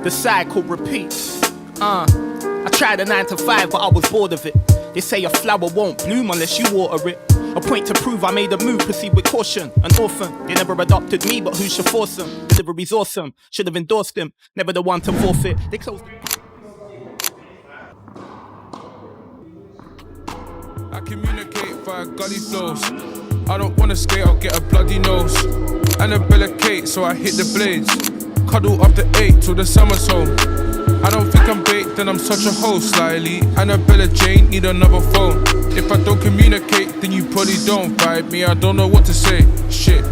The cycle repeats. I tried a 9 to 5, but I was bored of it. They say a flower won't bloom unless you water it. A point to prove I made a move, proceed with caution. An orphan, they never adopted me, but who should force them? Delivery's awesome, should have endorsed him. Never the one to forfeit. They closed. I communicate via gully flows. I don't wanna skate, I'll get a bloody nose. Annabella Kate, so I hit the blades. Cuddle up the 8 till the summer's home. I don't think I'm bait, then I'm such a hoe, slyly. Annabella Jane, need another phone. If I don't communicate, then you probably don't vibe me. I don't know what to say, shit.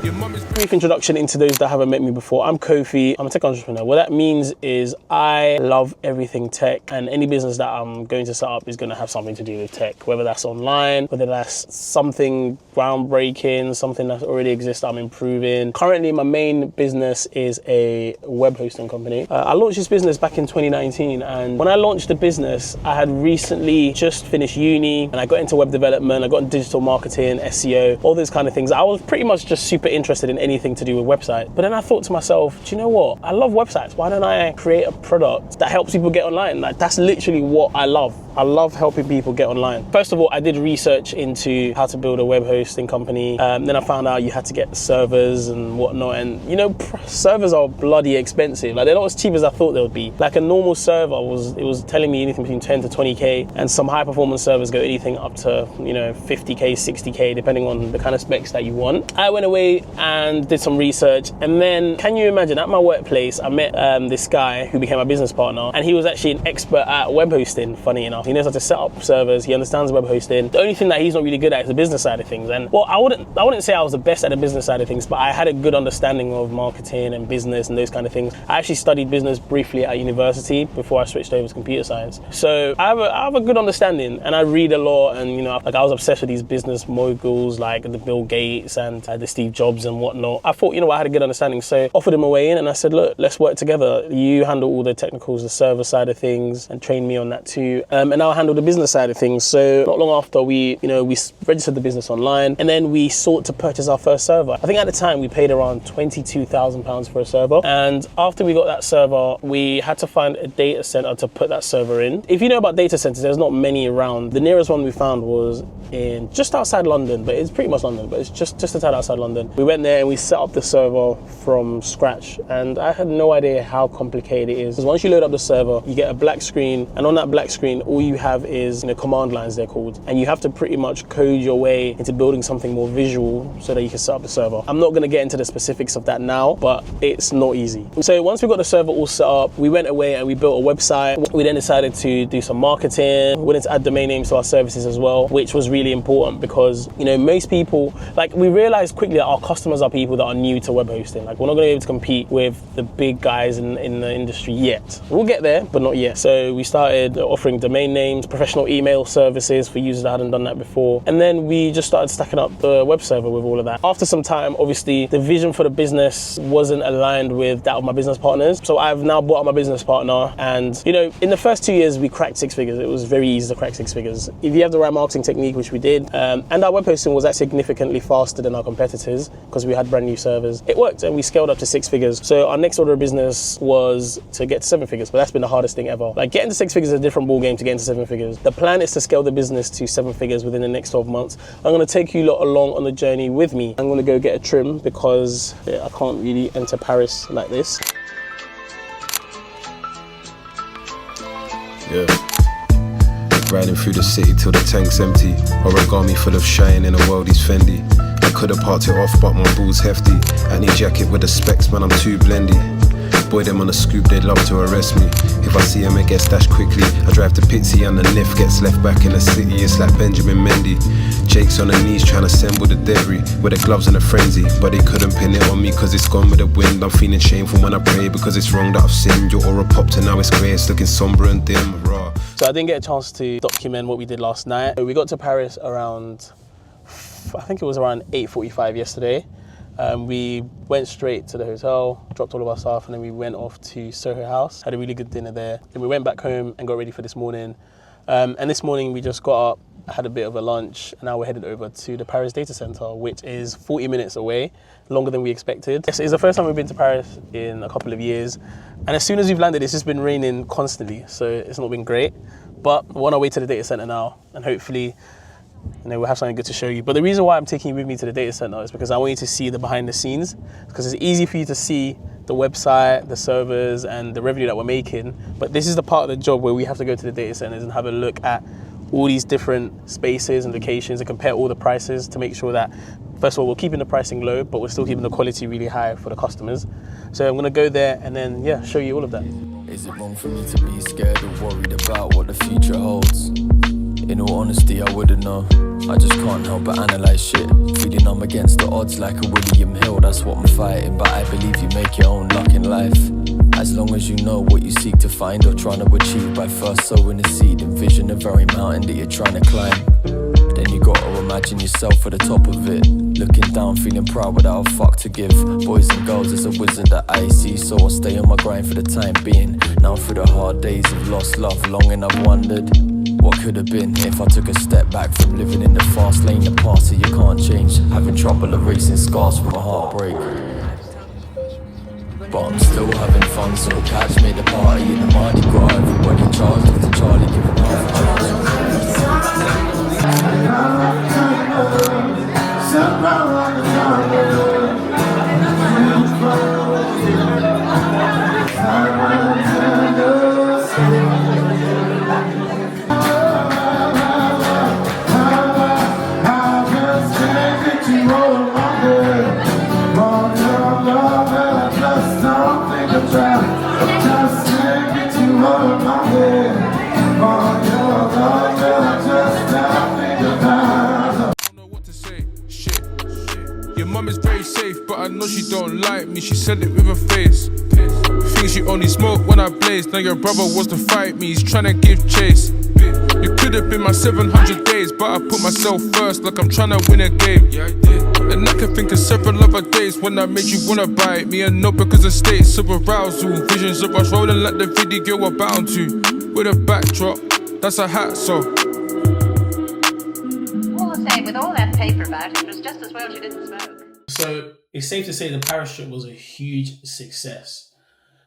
Your mum is... Brief introduction into those that haven't met me before. I'm Kofi, I'm a tech entrepreneur. What that means is I love everything tech, and any business that I'm going to set up is going to have something to do with tech, whether that's online, whether that's something groundbreaking, something that already exists I'm improving. Currently, my main business is a web hosting company. I launched this business back in 2019, and when I launched the business, I had recently just finished uni, and I got into web development, I got into digital marketing, SEO, all those kind of things. I was pretty much just super interested in anything to do with website. But then I thought to myself, do you know what? I love websites. Why don't I create a product that helps people get online? Like, that's literally what I love. I love helping people get online. First of all, I did research into how to build a web hosting company. Then I found out you had to get servers and whatnot. And you know, servers are bloody expensive. Like, they're not as cheap as I thought they would be. Like, a normal server was telling me anything between 10 to 20K, and some high performance servers go anything up to, you know, 50K, 60K, depending on the kind of specs that you want. I went away and did some research, and then can you imagine, at my workplace I met this guy who became my business partner, and he was actually an expert at web hosting. Funny enough, he knows how to set up servers, he understands web hosting. The only thing that he's not really good at is the business side of things. And well, I wouldn't say I was the best at the business side of things, but I had a good understanding of marketing and business and those kind of things. I actually studied business briefly at university before I switched over to computer science, so I have a good understanding, and I read a lot. And you know, like, I was obsessed with these business moguls like the Bill Gates and the Steve Jobs and whatnot. I thought, you know, I had a good understanding, so offered him a way in, and I said, look, let's work together. You handle all the technicals, the server side of things, and train me on that too, and I'll handle the business side of things. So not long after, we registered the business online, and then we sought to purchase our first server. I think at the time we paid around £22,000 for a server, and after we got that server, we had to find a data center to put that server in. If you know about data centers, there's not many around. The nearest one we found was in just outside London, but it's pretty much London, but it's just a tad outside London. We went there and we set up the server from scratch, and I had no idea how complicated it is. Because once you load up the server, you get a black screen, and on that black screen, all you have is, you know, command lines, they're called, and you have to pretty much code your way into building something more visual so that you can set up the server. I'm not going to get into the specifics of that now, but it's not easy. So once we got the server all set up, we went away and we built a website. We then decided to do some marketing. We wanted to add domain names to our services as well, which was really important because, you know, most people, like, we realized quickly that our customers are people that are new to web hosting. Like, we're not going to be able to compete with the big guys in the industry yet. We'll get there, but not yet. So we started offering domain names, professional email services for users that hadn't done that before. And then we just started stacking up the web server with all of that. After some time, obviously, the vision for the business wasn't aligned with that of my business partners. So I've now bought up my business partner, and, you know, in the first 2 years, we cracked 6 figures. It was very easy to crack 6 figures. If you have the right marketing technique, which we did, and our web hosting was actually significantly faster than our competitors because we had brand new servers. It worked, and we scaled up to 6 figures. So our next order of business was to get to 7 figures, but that's been the hardest thing ever. Like, getting to 6 figures is a different ball game to getting to 7 figures. The plan is to scale the business to 7 figures within the next 12 months. I'm going to take you lot along on the journey with me. I'm going to go get a trim because I can't really enter Paris like this. Yeah. Riding through the city till the tank's empty. Origami full of shine in a worldie's Fendi. I could've parked it off, but my ball's hefty. I need jacket with the specs, man, I'm too blendy. Boy, them on the scoop, they'd love to arrest me. If I see him, it gets dashed quickly. I drive to Pitsy and the Niff gets left back in the city. It's like Benjamin Mendy. Jake's on the knees trying to assemble the debris with the gloves and a frenzy, but they couldn't pin it on me cause it's gone with the wind. I'm feeling shameful when I pray because it's wrong that I've sinned. Your aura popped and now it's grey, it's looking somber and dim, raw. So I didn't get a chance to document what we did last night. We got to Paris around, I think it was around 8:45 yesterday. We went straight to the hotel, dropped all of our stuff, and then we went off to Soho House, had a really good dinner there. Then we went back home and got ready for this morning. And this morning we just got up, had a bit of a lunch, and now we're headed over to the Paris data center, which is 40 minutes away, longer than we expected. Yes, it's the first time we've been to Paris in a couple of years. And as soon as we've landed, it's just been raining constantly, so it's not been great. But we're on our way to the data center now, and hopefully, we'll have something good to show you. But the reason why I'm taking you with me to the data center is because I want you to see the behind the scenes, because it's easy for you to see the website, the servers, and the revenue that we're making. But this is the part of the job where we have to go to the data centers and have a look at all these different spaces and locations and compare all the prices to make sure that, first of all, we're keeping the pricing low, but we're still keeping the quality really high for the customers. So I'm gonna go there and then, show you all of that. Is it wrong for me to be scared or worried about what the future holds? In all honesty, I wouldn't know. I just can't help but analyse shit. Feeling I'm against the odds like a William Hill, that's what I'm fighting. But I believe you make your own luck in life. As long as you know what you seek to find or trying to achieve by first sowing a seed. Envision the very mountain that you're trying to climb. Then you gotta imagine yourself at the top of it. Looking down, feeling proud without a fuck to give. Boys and girls, it's a wizard that I see. So I'll stay on my grind for the time being. Now through the hard days of lost love, long and I've wondered what could have been if I took a step back from living in the fast lane. The past that you can't change. Having trouble erasing scars from a heartbreak. But I'm still having fun, so catch me at the party in the Mardi Gras. Everybody charged up to Charlie, giving half a but I know she don't like me, she said it with her face. Thinks she only smoke when I blaze. Now your brother was to fight me, he's tryna give chase. You could have been my 700 days, but I put myself first like I'm tryna win a game. And I can think of several other days when I made you wanna bite me. And not because of states of arousal. Visions of us rolling like the video we're bound to. With a backdrop, that's a hat, so All the same, with all that paper about it, it was just as well she didn't smoke. So it's safe to say the Paris trip was a huge success.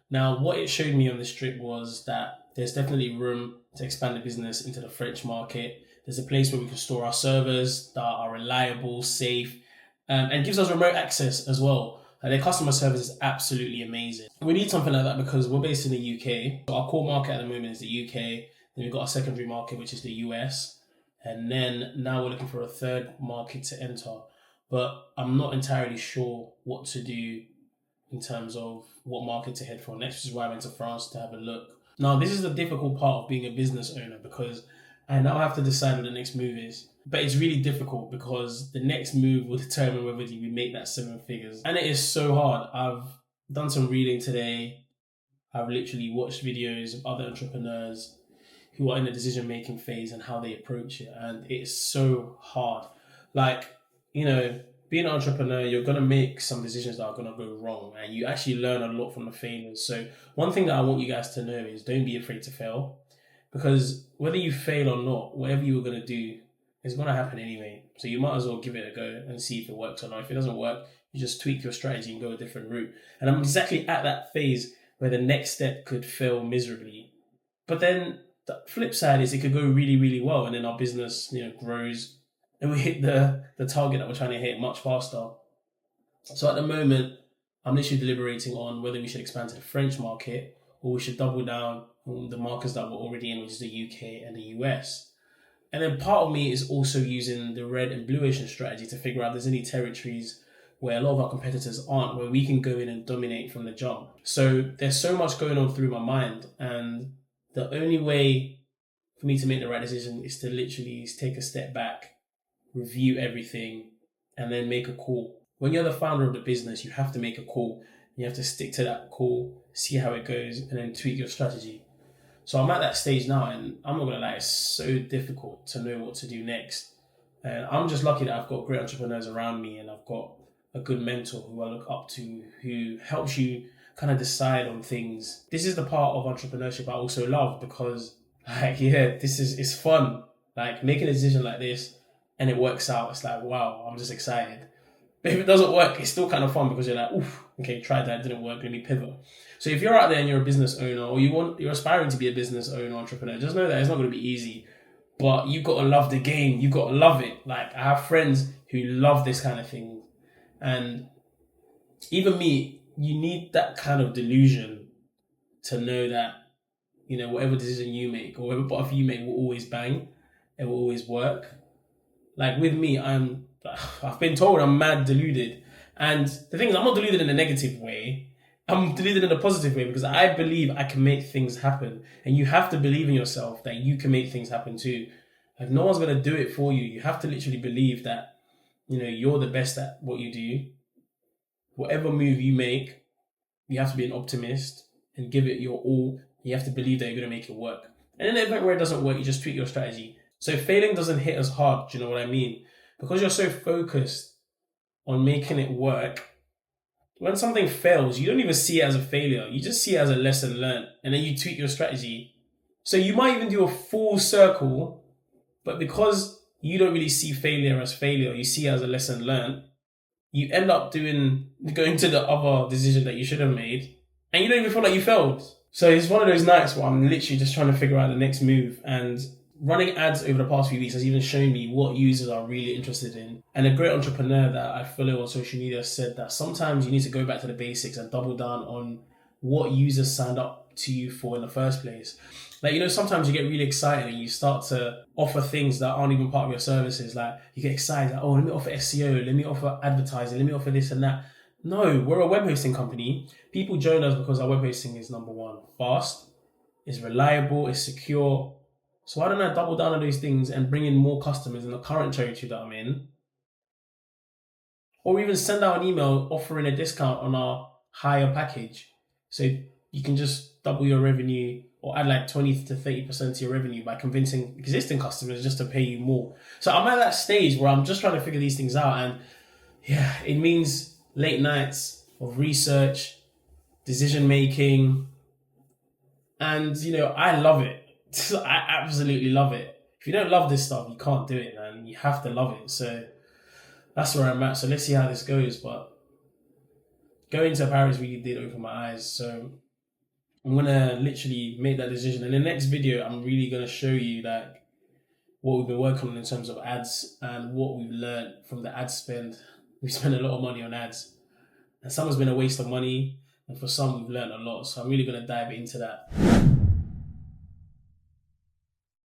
Now, what it showed me on this trip was that there's definitely room to expand the business into the French market. There's a place where we can store our servers that are reliable, safe, and gives us remote access as well. Their customer service is absolutely amazing. We need something like that because we're based in the UK. So our core market at the moment is the UK. Then we've got a secondary market, which is the US. And then now we're looking for a third market to enter. But I'm not entirely sure what to do in terms of what market to head for next, which is why I went to France to have a look. Now, this is the difficult part of being a business owner because I now have to decide what the next move is. But it's really difficult because the next move will determine whether we make that 7 figures. And it is so hard. I've done some reading today. I've literally watched videos of other entrepreneurs who are in the decision-making phase and how they approach it. And it's so hard. Like, being an entrepreneur, you're going to make some decisions that are going to go wrong. And you actually learn a lot from the failures. So one thing that I want you guys to know is don't be afraid to fail. Because whether you fail or not, whatever you were going to do, it's going to happen anyway. So you might as well give it a go and see if it works or not. If it doesn't work, you just tweak your strategy and go a different route. And I'm exactly at that phase where the next step could fail miserably. But then the flip side is it could go really, really well. And then our business, grows and we hit the target that we're trying to hit much faster. So at the moment, I'm literally deliberating on whether we should expand to the French market or we should double down on the markets that we're already in, which is the UK and the US. And then part of me is also using the red and blue ocean strategy to figure out if there's any territories where a lot of our competitors aren't, where we can go in and dominate from the jump. So there's so much going on through my mind, and the only way for me to make the right decision is to literally take a step back, review everything, and then make a call. When you're the founder of the business, you have to make a call. You have to stick to that call, see how it goes, and then tweak your strategy. So I'm at that stage now, and I'm not gonna lie, it's so difficult to know what to do next. And I'm just lucky that I've got great entrepreneurs around me, and I've got a good mentor who I look up to, who helps you kind of decide on things. This is the part of entrepreneurship I also love, because Like, yeah, it's fun. Like, making a decision like this and it works out, it's like, wow, I'm just excited. But if it doesn't work, it's still kind of fun because you're like, oof, okay, tried that, didn't work, let me pivot. So if you're out there and you're a business owner, or you're aspiring to be a business owner, entrepreneur, just know that it's not going to be easy. But you've got to love the game. You've got to love it. Like, I have friends who love this kind of thing. And even me, you need that kind of delusion to know that, you know, whatever decision you make or whatever path you make will always bang. It will always work. Like with me, I've been told I'm mad deluded. And the thing is, I'm not deluded in a negative way. I'm deluded in a positive way because I believe I can make things happen. And you have to believe in yourself that you can make things happen too. Like, no one's going to do it for you. You have to literally believe that, you know, you're the best at what you do. Whatever move you make, you have to be an optimist and give it your all. You have to believe that you're going to make it work. And in the event where it doesn't work, you just tweak your strategy. So failing doesn't hit as hard. Do you know what I mean? Because you're so focused on making it work, when something fails, you don't even see it as a failure. You just see it as a lesson learned. And then you tweak your strategy. So you might even do a full circle, but because you don't really see failure as failure, you see it as a lesson learned, you end up going to the other decision that you should have made, and you don't even feel like you failed. So it's one of those nights where I'm literally just trying to figure out the next move, and running ads over the past few weeks has even shown me what users are really interested in. And a great entrepreneur that I follow on social media said that sometimes you need to go back to the basics and double down on what users signed up to you for in the first place. Like, you know, sometimes you get really excited and you start to offer things that aren't even part of your services. Like, you get excited, like, oh, let me offer SEO, let me offer advertising, let me offer this and that. No, we're a web hosting company. People join us because our web hosting is number one, fast, it's reliable, it's secure. So why don't I double down on those things and bring in more customers in the current territory that I'm in? Or even send out an email offering a discount on our higher package. So you can just double your revenue or add like 20 to 30% to your revenue by convincing existing customers just to pay you more. So I'm at that stage where I'm just trying to figure these things out. And yeah, it means late nights of research, decision making. And, you know, I love it. I absolutely love it. If you don't love this stuff, you can't do it, man. You have to love it. So that's where I'm at. So let's see how this goes. But going to Paris really did open my eyes. So I'm going to literally make that decision. In the next video, I'm really going to show you like what we've been working on in terms of ads and what we've learned from the ad spend. We spent a lot of money on ads. And some has been a waste of money. And for some, we've learned a lot. So I'm really going to dive into that.